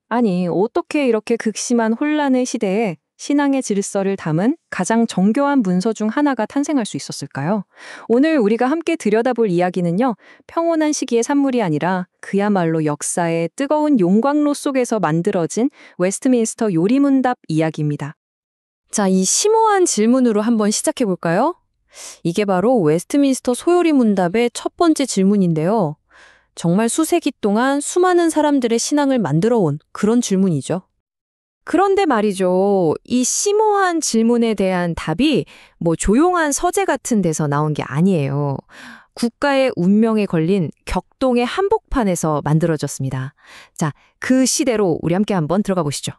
아니, 어떻게 이렇게 극심한 혼란의 시대에 신앙의 질서를 담은 가장 정교한 문서 중 하나가 탄생할 수 있었을까요? 오늘 우리가 함께 들여다볼 이야기는요, 평온한 시기의 산물이 아니라 그야말로 역사의 뜨거운 용광로 속에서 만들어진 웨스트민스터 요리문답 이야기입니다. 자, 이 심오한 질문으로 한번 시작해 볼까요? 이게 바로 웨스트민스터 소요리문답의 첫 번째 질문인데요. 정말 수세기 동안 수많은 사람들의 신앙을 만들어 온 그런 질문이죠. 그런데 말이죠. 이 심오한 질문에 대한 답이 조용한 서재 같은 데서 나온 게 아니에요. 국가의 운명에 걸린 격동의 한복판에서 만들어졌습니다. 자, 그 시대로 우리 함께 한번 들어가 보시죠.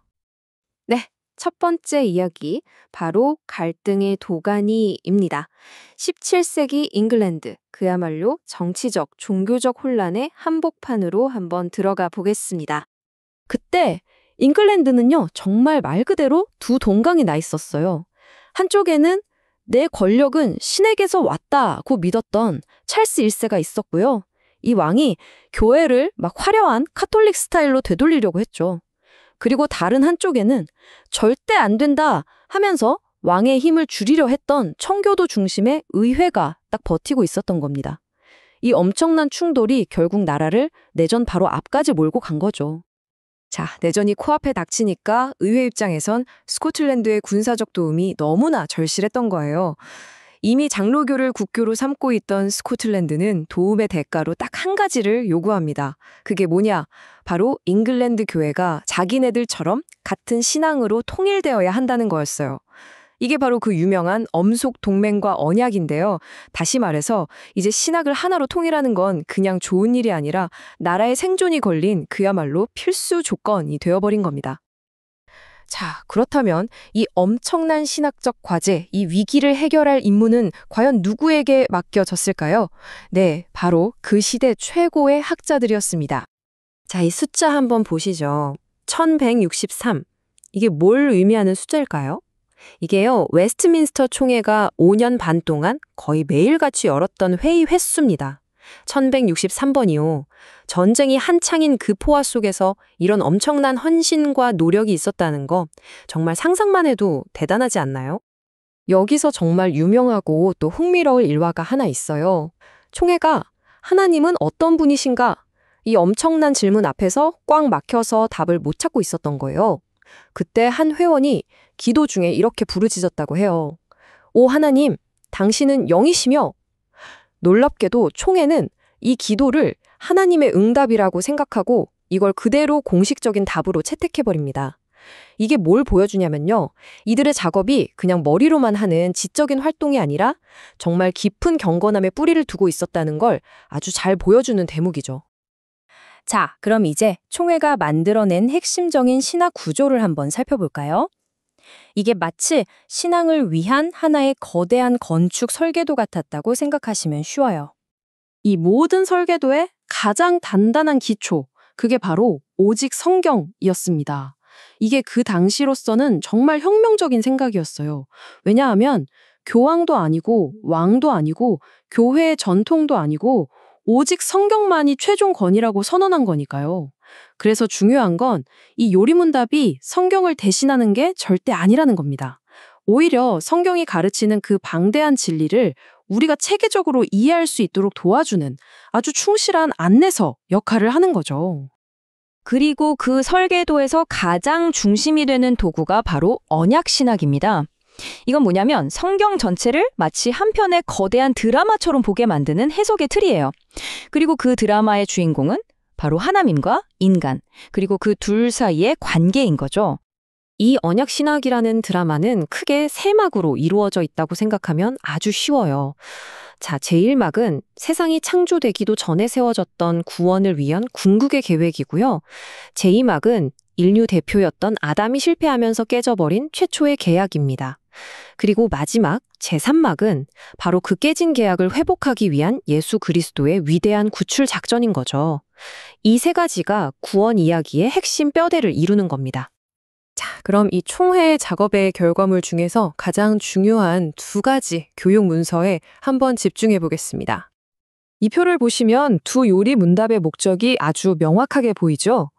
네. 첫 번째 이야기, 바로 갈등의 도가니입니다. 17세기 잉글랜드, 그야말로 정치적, 종교적 혼란의 한복판으로 한번 들어가 보겠습니다. 그때 잉글랜드는요, 정말 말 그대로 두 동강이 나 있었어요. 한쪽에는 내 권력은 신에게서 왔다고 믿었던 찰스 1세가 있었고요. 이 왕이 교회를 막 화려한 카톨릭 스타일로 되돌리려고 했죠. 그리고 다른 한쪽에는 절대 안 된다 하면서 왕의 힘을 줄이려 했던 청교도 중심의 의회가 딱 버티고 있었던 겁니다. 이 엄청난 충돌이 결국 나라를 내전 바로 앞까지 몰고 간 거죠. 자, 내전이 코앞에 닥치니까 의회 입장에선 스코틀랜드의 군사적 도움이 너무나 절실했던 거예요. 이미 장로교를 국교로 삼고 있던 스코틀랜드는 도움의 대가로 딱 한 가지를 요구합니다. 그게 뭐냐? 바로 잉글랜드 교회가 자기네들처럼 같은 신앙으로 통일되어야 한다는 거였어요. 이게 바로 그 유명한 엄속 동맹과 언약인데요. 다시 말해서 이제 신학을 하나로 통일하는 건 그냥 좋은 일이 아니라 나라의 생존이 걸린 그야말로 필수 조건이 되어버린 겁니다. 자, 그렇다면 이 엄청난 신학적 과제, 이 위기를 해결할 임무는 과연 누구에게 맡겨졌을까요? 네, 바로 그 시대 최고의 학자들이었습니다. 자, 이 숫자 한번 보시죠. 1163. 이게 뭘 의미하는 숫자일까요? 이게요, 웨스트민스터 총회가 5년 반 동안 거의 매일같이 열었던 회의 횟수입니다. 1163번이요. 전쟁이 한창인 그 포화 속에서 이런 엄청난 헌신과 노력이 있었다는 거 정말 상상만 해도 대단하지 않나요? 여기서 정말 유명하고 또 흥미로울 일화가 하나 있어요. 총회가 하나님은 어떤 분이신가? 이 엄청난 질문 앞에서 꽉 막혀서 답을 못 찾고 있었던 거예요. 그때 한 회원이 기도 중에 이렇게 부르짖었다고 해요. 오 하나님, 당신은 영이시며. 놀랍게도 총회는 이 기도를 하나님의 응답이라고 생각하고 이걸 그대로 공식적인 답으로 채택해버립니다. 이게 뭘 보여주냐면요. 이들의 작업이 그냥 머리로만 하는 지적인 활동이 아니라 정말 깊은 경건함에 뿌리를 두고 있었다는 걸 아주 잘 보여주는 대목이죠. 자, 그럼 이제 총회가 만들어낸 핵심적인 신학 구조를 한번 살펴볼까요? 이게 마치 신앙을 위한 하나의 거대한 건축 설계도 같았다고 생각하시면 쉬워요. 이 모든 설계도의 가장 단단한 기초, 그게 바로 오직 성경이었습니다. 이게 그 당시로서는 정말 혁명적인 생각이었어요. 왜냐하면 교황도 아니고 왕도 아니고 교회의 전통도 아니고 오직 성경만이 최종 권위라고 선언한 거니까요. 그래서 중요한 건 이 요리문답이 성경을 대신하는 게 절대 아니라는 겁니다. 오히려 성경이 가르치는 그 방대한 진리를 우리가 체계적으로 이해할 수 있도록 도와주는 아주 충실한 안내서 역할을 하는 거죠. 그리고 그 설계도에서 가장 중심이 되는 도구가 바로 언약신학입니다. 이건 뭐냐면 성경 전체를 마치 한 편의 거대한 드라마처럼 보게 만드는 해석의 틀이에요. 그리고 그 드라마의 주인공은 바로 하나님과 인간, 그리고 그 둘 사이의 관계인 거죠. 이 언약신학이라는 드라마는 크게 세 막으로 이루어져 있다고 생각하면 아주 쉬워요. 자, 제1막은 세상이 창조되기도 전에 세워졌던 구원을 위한 궁극의 계획이고요. 제2막은 인류 대표였던 아담이 실패하면서 깨져버린 최초의 계약입니다. 그리고 마지막 제3막은 바로 그 깨진 계약을 회복하기 위한 예수 그리스도의 위대한 구출 작전인 거죠. 이 세 가지가 구원 이야기의 핵심 뼈대를 이루는 겁니다. 자, 그럼 이 총회의 작업의 결과물 중에서 가장 중요한 두 가지 교육 문서에 한번 집중해 보겠습니다. 이 표를 보시면 두 요리 문답의 목적이 아주 명확하게 보이죠?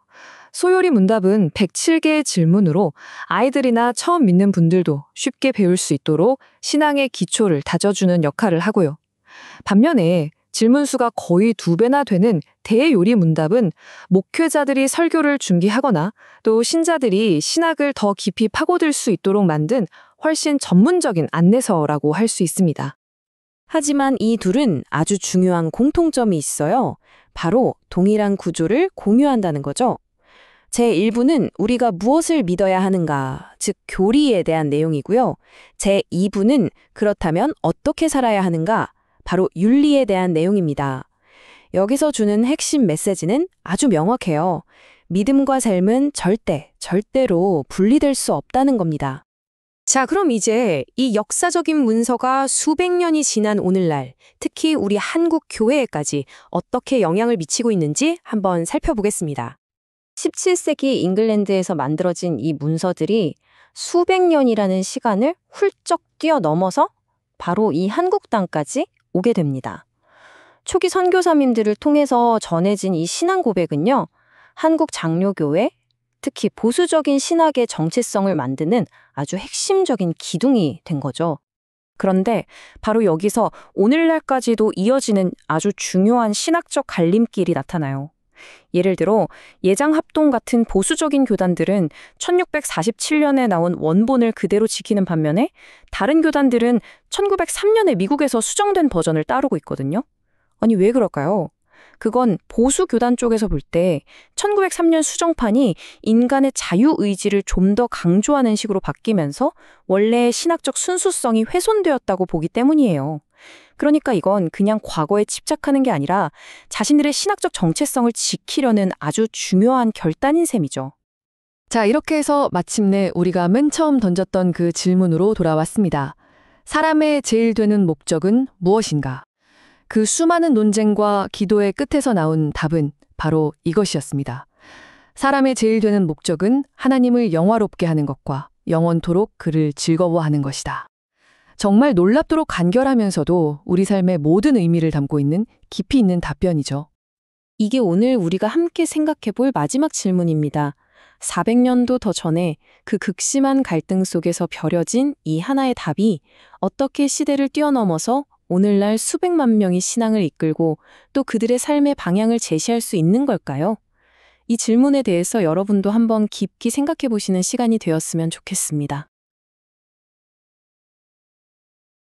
소요리 문답은 107개의 질문으로 아이들이나 처음 믿는 분들도 쉽게 배울 수 있도록 신앙의 기초를 다져주는 역할을 하고요. 반면에 질문 수가 거의 2배나 되는 대요리 문답은 목회자들이 설교를 준비하거나 또 신자들이 신학을 더 깊이 파고들 수 있도록 만든 훨씬 전문적인 안내서라고 할 수 있습니다. 하지만 이 둘은 아주 중요한 공통점이 있어요. 바로 동일한 구조를 공유한다는 거죠. 제1부는 우리가 무엇을 믿어야 하는가, 즉 교리에 대한 내용이고요. 제2부는 그렇다면 어떻게 살아야 하는가, 바로 윤리에 대한 내용입니다. 여기서 주는 핵심 메시지는 아주 명확해요. 믿음과 삶은 절대로 분리될 수 없다는 겁니다. 자, 그럼 이제 이 역사적인 문서가 수백 년이 지난 오늘날, 특히 우리 한국 교회에까지 어떻게 영향을 미치고 있는지 한번 살펴보겠습니다. 17세기 잉글랜드에서 만들어진 이 문서들이 수백 년이라는 시간을 훌쩍 뛰어넘어서 바로 이 한국 땅까지 오게 됩니다. 초기 선교사님들을 통해서 전해진 이 신앙 고백은요, 한국 장로교회, 특히 보수적인 신학의 정체성을 만드는 아주 핵심적인 기둥이 된 거죠. 그런데 바로 여기서 오늘날까지도 이어지는 아주 중요한 신학적 갈림길이 나타나요. 예를 들어 예장합동 같은 보수적인 교단들은 1647년에 나온 원본을 그대로 지키는 반면에 다른 교단들은 1903년에 미국에서 수정된 버전을 따르고 있거든요. 아니, 왜 그럴까요? 그건 보수 교단 쪽에서 볼 때 1903년 수정판이 인간의 자유의지를 좀 더 강조하는 식으로 바뀌면서 원래의 신학적 순수성이 훼손되었다고 보기 때문이에요. 그러니까 이건 그냥 과거에 집착하는 게 아니라 자신들의 신학적 정체성을 지키려는 아주 중요한 결단인 셈이죠. 자, 이렇게 해서 마침내 우리가 맨 처음 던졌던 그 질문으로 돌아왔습니다. 사람의 제일 되는 목적은 무엇인가? 그 수많은 논쟁과 기도의 끝에서 나온 답은 바로 이것이었습니다. 사람의 제일 되는 목적은 하나님을 영화롭게 하는 것과 영원토록 그를 즐거워하는 것이다. 정말 놀랍도록 간결하면서도 우리 삶의 모든 의미를 담고 있는 깊이 있는 답변이죠. 이게 오늘 우리가 함께 생각해 볼 마지막 질문입니다. 400년도 더 전에 그 극심한 갈등 속에서 벼려진 이 하나의 답이 어떻게 시대를 뛰어넘어서 오늘날 수백만 명이 신앙을 이끌고 또 그들의 삶의 방향을 제시할 수 있는 걸까요? 이 질문에 대해서 여러분도 한번 깊이 생각해 보시는 시간이 되었으면 좋겠습니다.